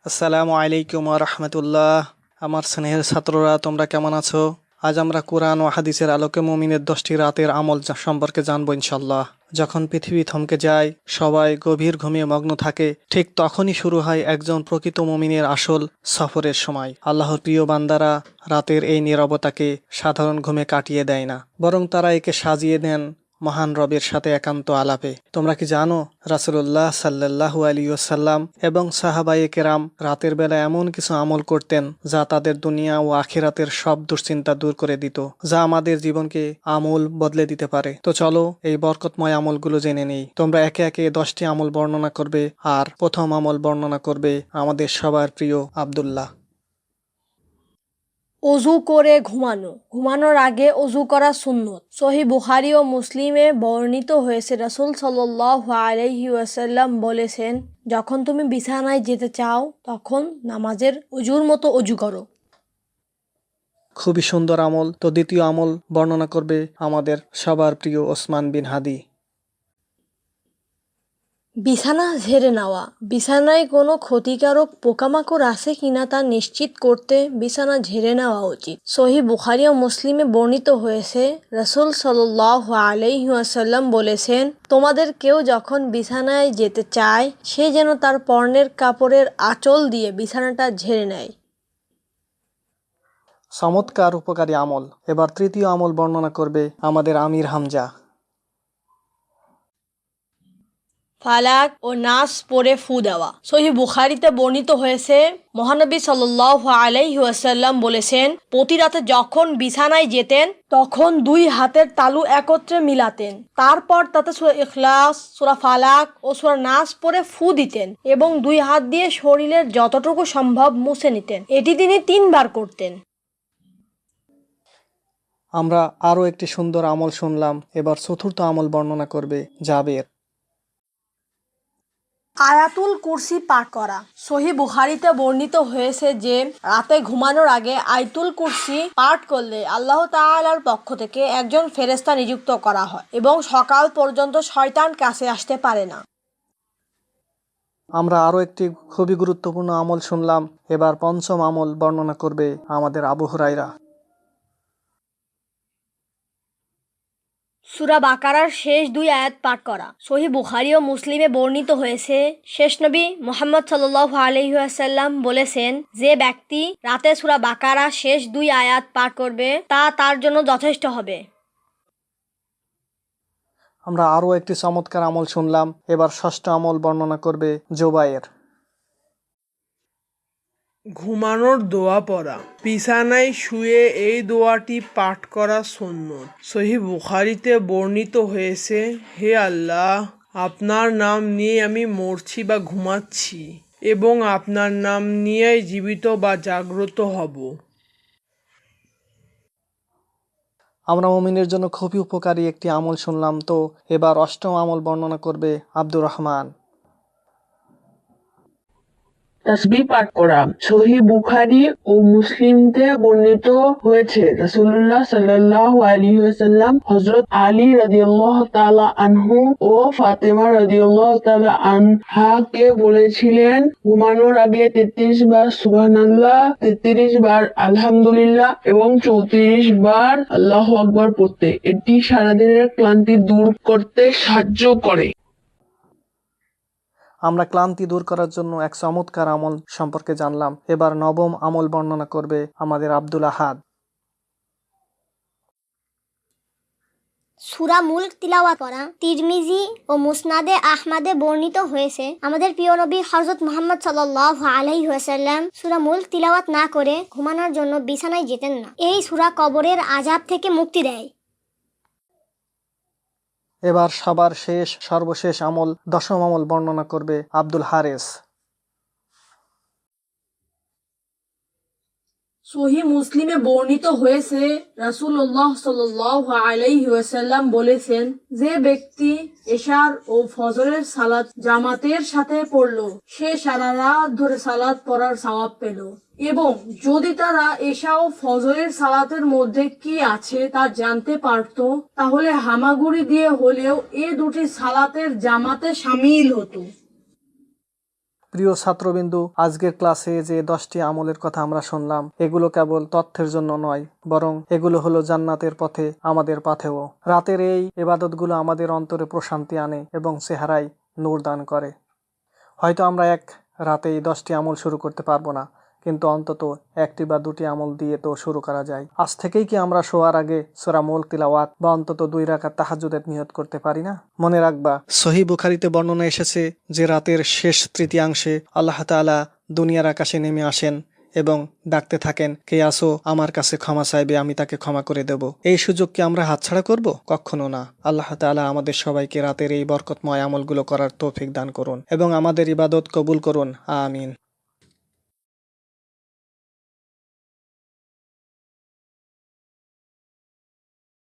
আসসালামু আলাইকুম ওয়া রাহমাতুল্লাহ। আমার স্নেহের ছাত্ররা, তোমরা কেমন আছো? আজ আমরা কোরআন ও হাদিসের আলোকে মুমিনের 10টি রাতের আমল সম্পর্কে জানবো ইনশাল্লাহ। যখন পৃথিবী থমকে যায়, সবাই গভীর ঘুমে মগ্ন থাকে, ঠিক তখনই শুরু হয় একজন প্রকৃত মুমিনের আসল সফরের সময়। আল্লাহর প্রিয় বান্দারা রাতের এই নীরবতাকে সাধারণ ঘুমে কাটিয়ে দেয় না, বরং তারা একে সাজিয়ে দেন মহান রবের সাথে একান্ত আলাপে। তোমরা কি জানো, রাসূলুল্লাহ সাল্লাল্লাহু আলাইহি ওয়াসাল্লাম এবং সাহাবায়ে কেরাম রাতের বেলা এমন কিছু আমল করতেন যা তাদের দুনিয়া ও আখিরাতের সব দুশ্চিন্তা দূর করে দিত, যা আমাদের জীবনকে আমূল বদলে দিতে পারে। তো চলো এই বরকতময় আমলগুলো জেনে নেই। তোমরা একে একে 10টি আমল বর্ণনা করবে, আর প্রথম আমল বর্ণনা করবে আমাদের সবার প্রিয় আব্দুল্লাহ। অজু করে ঘুমানো। ঘুমানোর আগে অজু করা সুন্নত। সহিহ বুখারী ও মুসলিমে বর্ণিত হয়েছে, রাসূল সাল্লাল্লাহু আলাইহি ওয়াসাল্লাম বলেছেন, যখন তুমি বিছানায় যেতে চাও তখন নামাজের অজুর মতো অজু করো। খুবই সুন্দর আমল। তো দ্বিতীয় আমল বর্ণনা করবে আমাদের সবার প্রিয় ওসমান বিন হাদি। বিছানা ঝেড়ে নেওয়া। বিছানায় কোনো ক্ষতিকারক পোকামাকড় আছে কিনা তা নিশ্চিত করতে বিছানা ঝেড়ে নেওয়া উচিত। সহিহ বুখারী ও মুসলিমে বর্ণিত হয়েছে, রাসূল সাল্লাল্লাহু আলাইহি ওয়াসাল্লাম বলেছেন, তোমাদের কেউ যখন বিছানায় যেতে চায় সে যেন তার পরনের কাপড়ের আঁচল দিয়ে বিছানাটা ঝেড়ে নেয়। চমৎকার উপকারী আমল। এবার তৃতীয় আমল বর্ণনা করবে আমাদের আমির হামজা। ফালাক ও নাস পরে ফু দেওয়া। সহিহ বুখারীতে বর্ণিত হয়েছে, মহানবী সাল্লাল্লাহু আলাইহি ওয়াসাল্লাম বলেছেন, প্রতি রাতে যখন বিছানায় যেতেন তখন দুই হাতের তালু একত্রে মিলাতেন, তারপর তাতে সূরা ইখলাস, সূরা ফালাক ও সূরা নাস পরে ফু দিতেন এবং দুই হাত দিয়ে শরীরের যতটুকু সম্ভব মুছে নিতেন। এটি তিনি 3 বার করতেন। আমরা আরও একটি সুন্দর আমল শুনলাম। এবার চতুর্থ আমল বর্ণনা করবে জাবের। আয়াতুল কুরসি পাঠ করা। সহিহ বুখারীতে বর্ণিত হয়েছে যে, রাতে ঘুমানোর আগে আয়াতুল কুরসি পাঠ করলে আল্লাহ তাআলার পক্ষ থেকে একজন ফেরেশতা নিযুক্ত করা হয় এবং সকাল পর্যন্ত শয়তান কাছে আসতে পারে না। আমরা আরও একটি খুবই গুরুত্বপূর্ণ আমল শুনলাম। এবার পঞ্চম আমল বর্ণনা করবে আমাদের আবু হুরায়রা। সূরা বাকারার শেষ 2 আয়াত পাঠ করা। সহিহ বুখারী ও মুসলিমে বর্ণিত হয়েছে, শেষ নবী মুহাম্মদ সাল্লাল্লাহু আলাইহি ওয়াসাল্লাম বলেছেন, যে ব্যক্তি রাতে সূরা বাকারা শেষ 2 আয়াত পাঠ করবে তা তার জন্য যথেষ্ট হবে। আমরা আরও একটি চমৎকার আমল শুনলাম। এবার ষষ্ঠ আমল বর্ণনা করবে জোবায়ের। ঘুমানোর দোয়া পড়া। বিছানায় শুয়ে এই দোয়াটি পাঠ করা সুন্নত। সহিহ বুখারীতে বর্ণিত হয়েছে, হে আল্লাহ, আপনার নাম নিয়ে আমি মরছি বা ঘুমাচ্ছি এবং আপনার নাম নিয়েই জীবিত বা জাগ্রত হব। আমরা মুমিনের জন্য খুবই উপকারী একটি আমল শুনলাম। তো এবার অষ্টম আমল বর্ণনা করবে আব্দুর রহমান। তাসবিহ পাঠ করা। সহিহ বুখারী ও মুসলিমতে বর্ণিত হয়েছে, রাসূলুল্লাহ সাল্লাল্লাহু আলাইহি ওয়াসাল্লাম হযরত আলী রাদিয়াল্লাহু তাআলা আনহু ও ফাতেমা রাদিয়াল্লাহু তাআলা আনহাকে বলেছিলেন, ঘুমানোর আগে 33 বার সুবহানাল্লাহ, 33 বার আলহামদুলিল্লাহ এবং 34 বার আল্লাহু আকবার পড়তে। এটি সারাদিনের ক্লান্তি দূর করতে সাহায্য করে। আমরা ক্লান্তি দূর করার জন্য এক চমৎকার আমল সম্পর্কে জানলাম। এবার নবম আমল বর্ণনা করবে আমাদের আব্দুল আহাদ। সূরা মুলক তিলাওয়াত করা। তিরমিজি ও মুসনাদে আহমদে বর্ণিত হয়েছে, আমাদের প্রিয় নবী হযরত মুহাম্মদ সাল্লাল্লাহু আলাইহি ওয়াসাল্লাম সূরা মুলক তিলাওয়াত না করে ঘুমানোর জন্য বিছানায় যেতেন না। এই সূরা কবরের আযাব থেকে মুক্তি দেয়। এবার সবার সর্বশেষ আমল, দশম আমল বর্ণনা করবে আব্দুল হারেস। সহিহ মুসলিমে বর্ণিত হয়েছে, রাসূলুল্লাহ সাল্লাল্লাহু আলাইহি ওয়াসাল্লাম বলেছেন, যে ব্যক্তি এশার ও ফজরের সালাত জামাতের সাথে পড়ল সে সারা রাত ধরে সালাত পড়ার সওয়াব পেল, এবং যদি তারা এশা ও ফজরের সালাতের মধ্যে কি আছে তা জানতে পারত তাহলে হামাগুড়ি দিয়ে হলেও এ দুটি সালাতের জামাতে শামিল হতো। প্রিয় ছাত্রবিন্দু, আজকের ক্লাসে যে 10টি আমলের কথা আমরা শুনলাম, এগুলো কেবল তথ্যের জন্য নয়, বরং এগুলো হলো জান্নাতের পথে আমাদের পাথেও। রাতের এই ইবাদতগুলো আমাদের অন্তরে প্রশান্তি আনে এবং চেহারায় নূর দান করে। হয়তো আমরা এক রাতেই 10টি আমল শুরু করতে পারবো না, কিন্তু অন্তত 1টি বা 2টি আমল দিয়ে তো শুরু করা যায়। আজ থেকেই কি আমরা শোয়ার আগে সূরা মুলক তিলাওয়াত বা অন্তত 2 রাকাত তাহাজ্জুদের নিয়ত করতে পারি না? মনে রাখবা, সহিহ বুখারীতে বর্ণনা এসেছে যে রাতের শেষ তৃতীয়াংশে আল্লাহ তাআলা দুনিয়ার আকাশে নেমে আসেন এবং ডাকতে থাকেন, কে আসো আমার কাছে ক্ষমা চাইবে, আমি তাকে ক্ষমা করে দেব। এই সুযোগ কি আমরা হাতছাড়া করব? কখনো না। আল্লাহ তাআলা আমাদের সবাইকে রাতের এই বরকতময় আমলগুলো করার তৌফিক দান করুন এবং আমাদের ইবাদত কবুল করুন। আমিন।